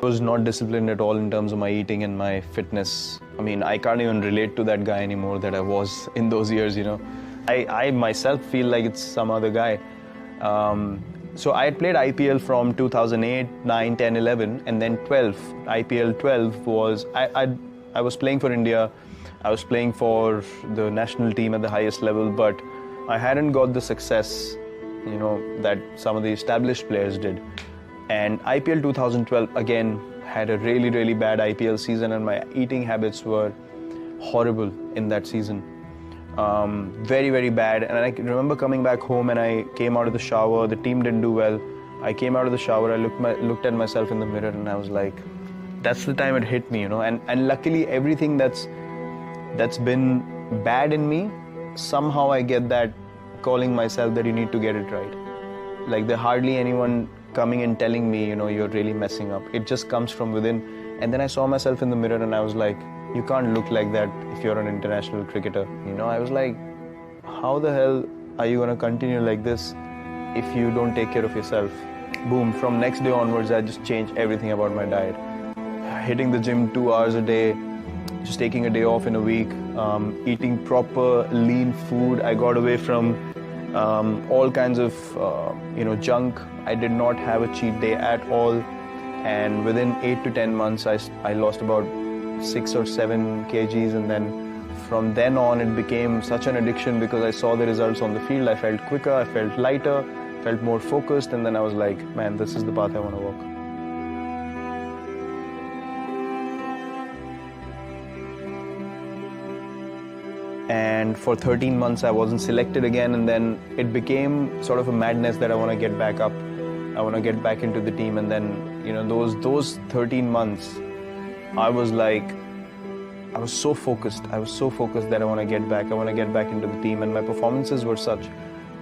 I was not disciplined at all in terms of my eating and my fitness. I mean, I can't even relate to that guy anymore that I was in those years, you know. I myself feel like it's some other guy. So I had played IPL from 2008, 9, 10, 11, and then 12. IPL 12 was, I was playing for India. I was playing for the national team at the highest level, but I hadn't got the success, you know, that some of the established players did. And IPL 2012 again had a really, really bad IPL season, and my eating habits were horrible in that season. Very, very bad. And I remember coming back home and I came out of the shower. The team didn't do well. I came out of the shower. I looked at myself in the mirror and I was like, that's the time it hit me, you know. And luckily, everything that's been bad in me, somehow I get that calling myself that you need to get it right. Like, there's hardly anyone coming and telling me, you know, you're really messing up. It just comes from within. And then I saw myself in the mirror and I was like, you can't look like that if you're an international cricketer. You know, I was like, how the hell are you going to continue like this if you don't take care of yourself? Boom, from next day onwards, I just changed everything about my diet. Hitting the gym 2 hours a day, just taking a day off in a week, eating proper lean food. I got away from all kinds of junk. I did not have a cheat day at all, and within 8 to 10 months I lost about 6 or 7 kgs, and then from then on it became such an addiction because I saw the results on the field. I felt quicker, I felt lighter, felt more focused, and then I was like, man, this is the path I want to walk. And for 13 months I wasn't selected again, and then it became sort of a madness that I want to get back up. I want to get back into the team. And then, you know, those 13 months, I was so focused. I was so focused that I want to get back. I want to get back into the team. And my performances were such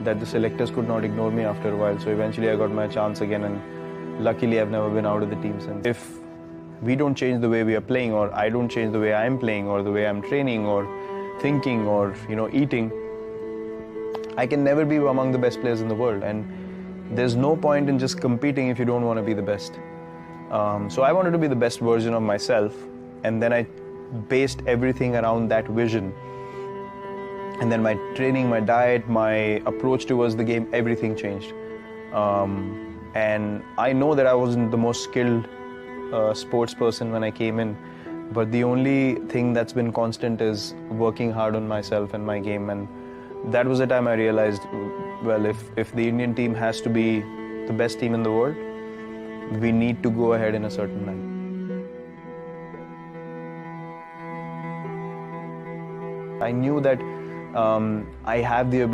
that the selectors could not ignore me after a while. So eventually I got my chance again, and luckily I've never been out of the team since. If we don't change the way we are playing, or I don't change the way I'm playing, or the way I'm training, or thinking, or, you know, eating, I can never be among the best players in the world. And there's no point in just competing if you don't want to be the best. So I wanted to be the best version of myself, and then I based everything around that vision. And then my training, my diet, my approach towards the game, everything changed. And I know that I wasn't the most skilled sports person when I came in, but the only thing that's been constant is working hard on myself and my game. And that was the time I realized, well, if the Indian team has to be the best team in the world, we need to go ahead in a certain manner. I knew that I have the ability